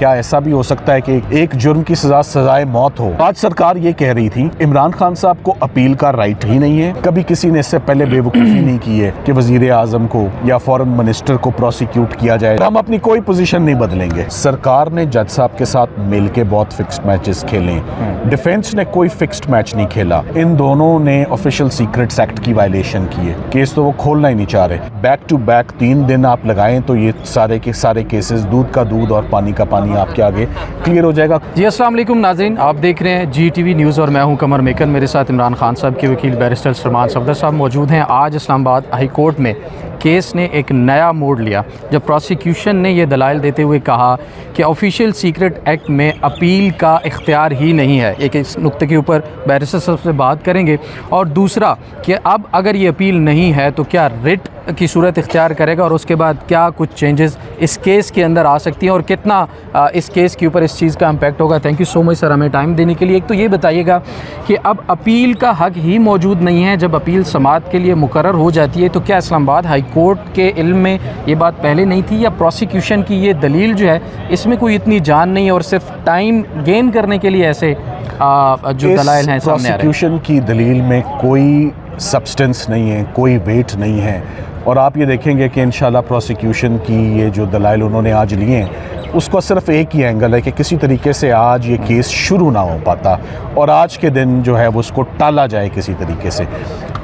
क्या ऐसा भी हो सकता है कि एक जुर्म की सजाए मौत हो? आज सरकार ये कह रही थी इमरान खान साहब को अपील का राइट ही नहीं है। कभी किसी ने इससे पहले बेवकूफ़ी नहीं की है कि वजीर आजम को या फॉरेन मिनिस्टर को प्रोसिक्यूट किया जाए। हम अपनी कोई पोजीशन नहीं बदलेंगे। सरकार ने जज साहब के साथ मिलकर बहुत फिक्स्ड मैचेस खेले, डिफेंस ने कोई फिक्स्ड मैच नहीं खेला। इन दोनों ने ऑफिशियल सीक्रेट्स एक्ट की वायलेशन की है। केस तो वो खोलना ही नहीं चाह रहे। बैक टू बैक 3 दिन आप लगाएं तो ये सारे के सारे केसेस दूध का दूध और पानी का पानी आपके आगे क्लियर हो जाएगा। जी अस्सलाम वालेकुम नाज़रीन, आप देख रहे हैं GTV न्यूज़ और मैं हूं कमर मेकन। मेरे साथ इमरान खान साहब के वकील बैरिस्टर सलमान सफदर साहब मौजूद हैं। आज इस्लामाबाद हाई कोर्ट में केस ने एक नया मोड़ लिया जब प्रोसिक्यूशन ने यह दलाइल देते हुए कहा कि ऑफिशियल सीक्रेट एक्ट में अपील का इख्तियार ही नहीं है। एक इस नुक्ते के ऊपर बैरिस्टर साहब से बात करेंगे और दूसरा कि अब अगर ये अपील नहीं है तो क्या रिट की सूरत इख्तियार करेगा और उसके बाद क्या कुछ चेंजेस इस केस के अंदर आ सकती हैं और कितना इस केस के ऊपर इस चीज़ का इम्पैक्ट होगा। Thank you so much sir हमें टाइम देने के लिए। एक तो ये बताइएगा कि अब अपील का हक ही मौजूद नहीं है। जब अपील समाअत के लिए मुकर्रर हो जाती है तो क्या इस्लामाबाद हाई कोर्ट के इल्म में ये बात पहले नहीं थी या प्रोसिक्यूशन की ये दलील जो है इसमें कोई इतनी जान नहीं है और सिर्फ टाइम गेन करने के लिए ऐसे जो दलाइल हैं सामने आ रहे हैं? प्रोसिक्यूशन की दलील में कोई सब्सटेंस नहीं है, कोई वेट नहीं है। और आप ये देखेंगे कि इंशाल्लाह प्रोसिक्यूशन की ये जो दलाइल उन्होंने आज लिए हैं उसका सिर्फ एक ही एंगल है कि किसी तरीके से आज ये केस शुरू ना हो पाता और आज के दिन जो है वो उसको टाला जाए किसी तरीके से।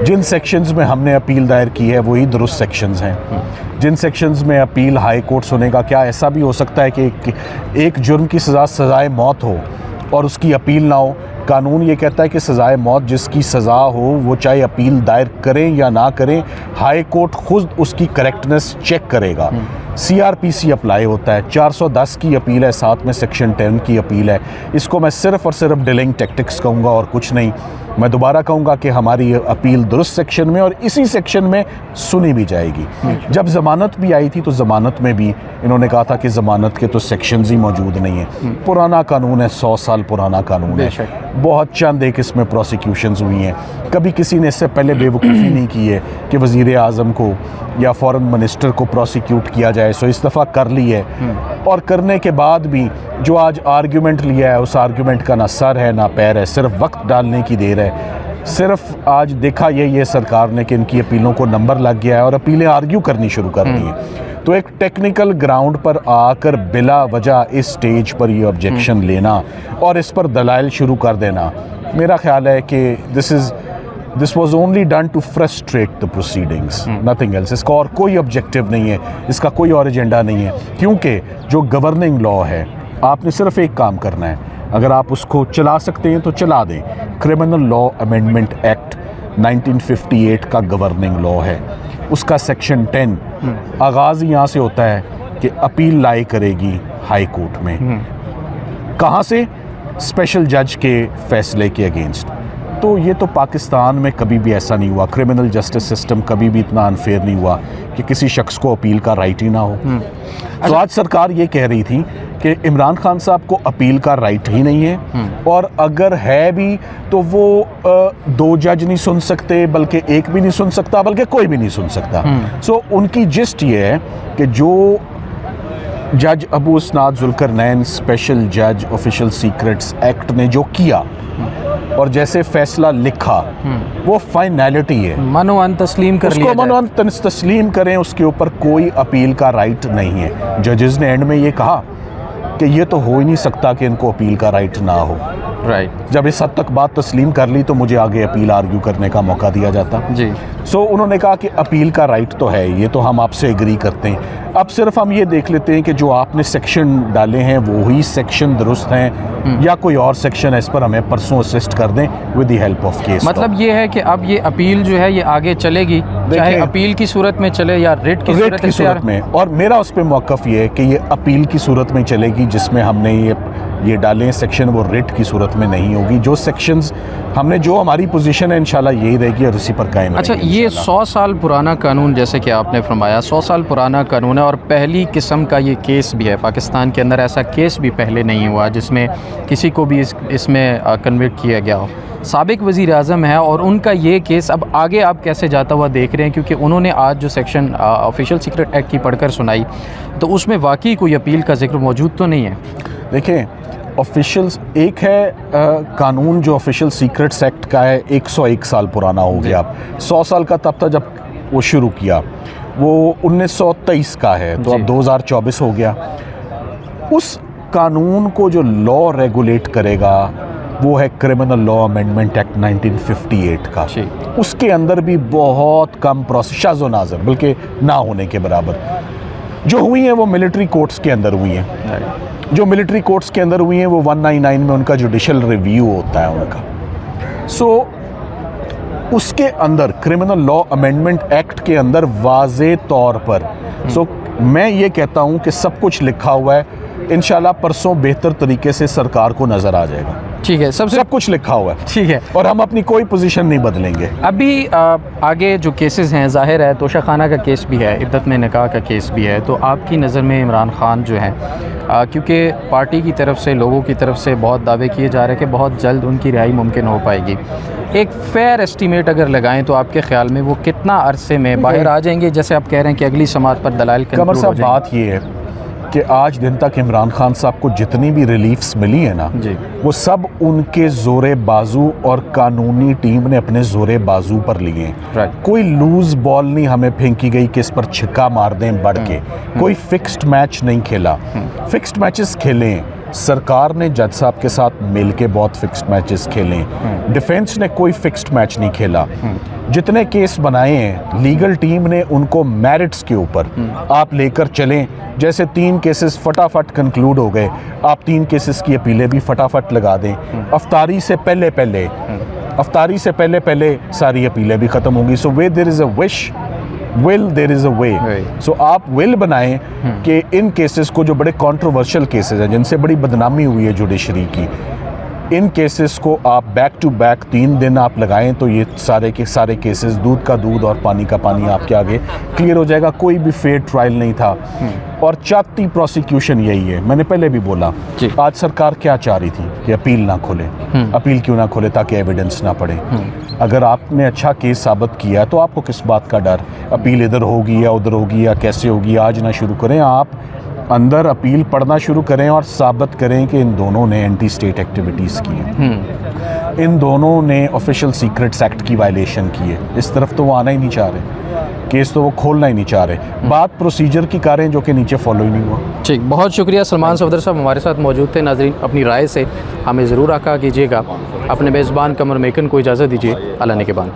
जिन सेक्शंस में हमने अपील दायर की है वही दुरुस्त सेक्शंस हैं। जिन सेक्शंस में अपील हाई कोर्ट सुनेगा, क्या ऐसा भी हो सकता है कि एक जुर्म की सजाए मौत हो और उसकी अपील ना हो? कानून ये कहता है कि सजाए मौत जिसकी सज़ा हो वो चाहे अपील दायर करें या ना करें, हाई कोर्ट खुद उसकी करेक्टनेस चेक करेगा। CRPC अप्लाई होता है, 410 की अपील है, साथ में सेक्शन 10 की अपील है। इसको मैं सिर्फ और सिर्फ डिलेइंग टैक्टिक्स कहूँगा और कुछ नहीं। मैं दोबारा कहूँगा कि हमारी अपील दुरुस्त सेक्शन में और इसी सेक्शन में सुनी भी जाएगी। जब ज़मानत भी आई थी तो ज़मानत में भी इन्होंने कहा था कि ज़मानत के तो सेक्शंस ही मौजूद नहीं है। पुराना कानून है, 100 साल पुराना कानून है। बहुत चंद एक इसमें प्रोसिक्यूशंस हुई हैं। कभी किसी ने इससे पहले बेवकूफ़ी नहीं की है कि वज़ीर आज़म को या फॉरेन मिनिस्टर को प्रोसिक्यूट किया जाए। सो इस दफ़ा कर ली है और करने के बाद भी जो आज आर्ग्यूमेंट लिया है उस आर्ग्यूमेंट का ना सर है ना पैर है, सिर्फ वक्त डालने की देर है। सिर्फ आज देखा यही है सरकार ने कि इनकी अपीलों को नंबर लग गया है और अपीलें आर्ग्यू करनी शुरू कर दी हैं। तो एक टेक्निकल ग्राउंड पर आकर बिला वजह इस स्टेज पर ये ऑब्जेक्शन लेना और इस पर दलाइल शुरू कर देना, मेरा ख्याल है कि this was only done to frustrate the proceedings, nothing else. इसका और कोई ऑब्जेक्टिव नहीं है, इसका कोई और एजेंडा नहीं है। क्योंकि जो गवर्निंग लॉ है आपने सिर्फ एक काम करना है, अगर आप उसको चला सकते हैं तो चला दें। क्रिमिनल लॉ अमेंडमेंट एक्ट 1958 का गवर्निंग लॉ है, उसका सेक्शन 10 आगाज़ यहाँ से होता है कि अपील लाई करेगी हाई कोर्ट में। कहाँ से? स्पेशल जज के फैसले के अगेंस्ट। तो ये तो पाकिस्तान में कभी भी ऐसा नहीं हुआ। क्रिमिनल जस्टिस सिस्टम कभी भी इतना अनफेयर नहीं हुआ कि किसी शख्स को अपील का राइट ही ना हो। तो आज सरकार ये कह रही थी कि इमरान खान साहब को अपील का राइट ही नहीं है और अगर है भी तो वो 2 जज नहीं सुन सकते, बल्कि एक भी नहीं सुन सकता, बल्कि कोई भी नहीं सुन सकता। सो उनकी जिस्ट ये है कि जो जज अबू इसनाद जुल्करनैन स्पेशल जज ऑफिशियल सीक्रेट्स एक्ट ने जो किया और जैसे फैसला लिखा वो फाइनलिटी है, मनोअन तस्लीम कर लिया, उसको मनोअन तस्लीम करें, उसके ऊपर कोई अपील का राइट नहीं है। जजेस ने एंड में ये कहा कि ये तो हो ही नहीं सकता कि इनको अपील का राइट ना हो। राइट। जब इस हद तक बात तस्लीम कर ली तो मुझे आगे अपील आर्ग्यू करने का मौका दिया जाता जी। सो उन्होंने कहा कि अपील का राइट तो है, ये तो हम आपसे एग्री करते हैं। अब सिर्फ हम ये देख लेते हैं कि जो आपने सेक्शन डाले हैं वो ही सेक्शन दुरुस्त हैं या कोई और सेक्शन है, इस पर हमें परसों असिस्ट कर दें with the help of case. मतलब ये है कि अब ये अपील जो है ये आगे चलेगी, चाहे अपील की सूरत में चले या रिट की सूरत में। और मेरा उस पर मौक़िफ़ ये है कि ये अपील की सूरत में चलेगी जिसमें हमने ये डालें सेक्शन, वो रिट की सूरत में नहीं होगी। जो सेक्शंस हमने, जो हमारी पोजीशन है इंशाल्लाह यही रहेगी और इसी पर कायम। अच्छा, ये 100 साल पुराना कानून जैसे कि आपने फरमाया 100 साल पुराना कानून है और पहली किस्म का ये केस भी है। पाकिस्तान के अंदर ऐसा केस भी पहले नहीं हुआ जिसमें किसी को भी इसमें कन्विक्ट किया गया हो। साबिक वज़ीर आज़म है और उनका ये केस अब आगे आप कैसे जाता हुआ देख रहे हैं, क्योंकि उन्होंने आज जो सेक्शन ऑफिशियल सीक्रेट एक्ट की पढ़कर सुनाई तो उसमें वाकई कोई अपील का जिक्र मौजूद तो नहीं है। देखें ऑफिशियल्स एक है कानून जो ऑफिशियल सीक्रेट्स एक्ट का है 101 साल पुराना हो गया। 100 साल का तब था जब वो शुरू किया, वो 1923 का है, तो अब 2024 हो गया। उस कानून को जो लॉ रेगुलेट करेगा वो है क्रिमिनल लॉ अमेंडमेंट एक्ट 1958 का। उसके अंदर भी बहुत कम प्रोसेस, शाज़ो नाज़र बल्कि ना होने के बराबर जो हुई हैं वो मिलिट्री कोर्ट्स के अंदर हुई हैं। जो मिलिट्री कोर्ट्स के अंदर हुई हैं वो 199 में उनका जुडिशल रिव्यू होता है उनका। सो उसके अंदर क्रिमिनल लॉ अमेंडमेंट एक्ट के अंदर वाज़े तौर पर मैं ये कहता हूँ कि सब कुछ लिखा हुआ है। इंशाल्लाह परसों बेहतर तरीके से सरकार को नज़र आ जाएगा। ठीक है, सब कुछ लिखा हुआ है। ठीक है, और हम अपनी कोई पोजीशन नहीं बदलेंगे। अभी आगे जो केसेस हैं, ज़ाहिर है तोशा खाना का केस भी है, इद्दत में निकाह का केस भी है, तो आपकी नज़र में इमरान खान जो हैं, क्योंकि पार्टी की तरफ से, लोगों की तरफ से बहुत दावे किए जा रहे हैं कि बहुत जल्द उनकी रिहाई मुमकिन हो पाएगी, एक फेयर एस्टीमेट अगर लगाएं तो आपके ख्याल में वो कितना अरसे में बाहर आ जाएंगे? जैसे आप कह रहे हैं कि अगली समात पर दलाइल कमर साहब, बात ये है कि आज दिन तक इमरान खान साहब को जितनी भी रिलीफ्स मिली है ना जी, वो सब उनके जोरे बाजू और कानूनी टीम ने अपने जोरे बाजू पर लिए हैं। कोई लूज बॉल नहीं हमें फेंकी गई कि इस पर छिक्का मार दें बढ़ के। कोई फिक्स्ड मैच नहीं खेला। फिक्स्ड मैचेस खेले सरकार ने, जज साहब के साथ मिल के बहुत फिक्स्ड मैचेस खेले। डिफेंस ने कोई फिक्स्ड मैच नहीं खेला। जितने केस बनाए हैं लीगल टीम ने उनको मेरिट्स के ऊपर आप लेकर चलें। जैसे 3 केसेस फटाफट कंक्लूड हो गए, आप 3 केसेस की अपीलें भी फटाफट लगा दें। अफ्तारी से पहले सारी अपीलें भी ख़त्म होंगी। So way there is a wish, will there is a way. So आप विल बनाएं कि इन केसेस को, जो बड़े कंट्रोवर्शियल केसेस हैं जिनसे बड़ी बदनामी हुई है जुडिशरी की, इन केसेस को आप बैक टू बैक 3 दिन आप लगाएं तो ये सारे के सारे केसेस दूध का दूध और पानी का पानी आपके आगे क्लियर हो जाएगा। कोई भी फेयर ट्रायल नहीं था और चाहती प्रोसिक्यूशन यही है। मैंने पहले भी बोला, आज सरकार क्या चाह रही थी कि अपील ना खोले। अपील क्यों ना खोले? ताकि एविडेंस ना पड़े। अगर आपने अच्छा केस साबित किया तो आपको किस बात का डर? अपील इधर होगी या उधर होगी या कैसे होगी, आज ना शुरू करें। आप अंदर अपील पढ़ना शुरू करें और साबित करें कि इन दोनों ने एंटी स्टेट एक्टिविटीज़ की हैं। इन दोनों ने ऑफिशियल सीक्रेट्स एक्ट की वायलेशन की है। इस तरफ तो वो आना ही नहीं चाह रहे, केस तो वो खोलना ही नहीं चाह रहे। बात प्रोसीजर की कर रहे हैं जो कि नीचे फॉलो ही नहीं हुआ। ठीक, बहुत शुक्रिया। सलमान सफदर साहब हमारे साथ मौजूद थे। नाज़रीन, अपनी राय से हमें ज़रूर आगाह कीजिएगा। अपने मेज़बान कमर मेकन को इजाज़त दीजिए। अल्लाह ने के बाद।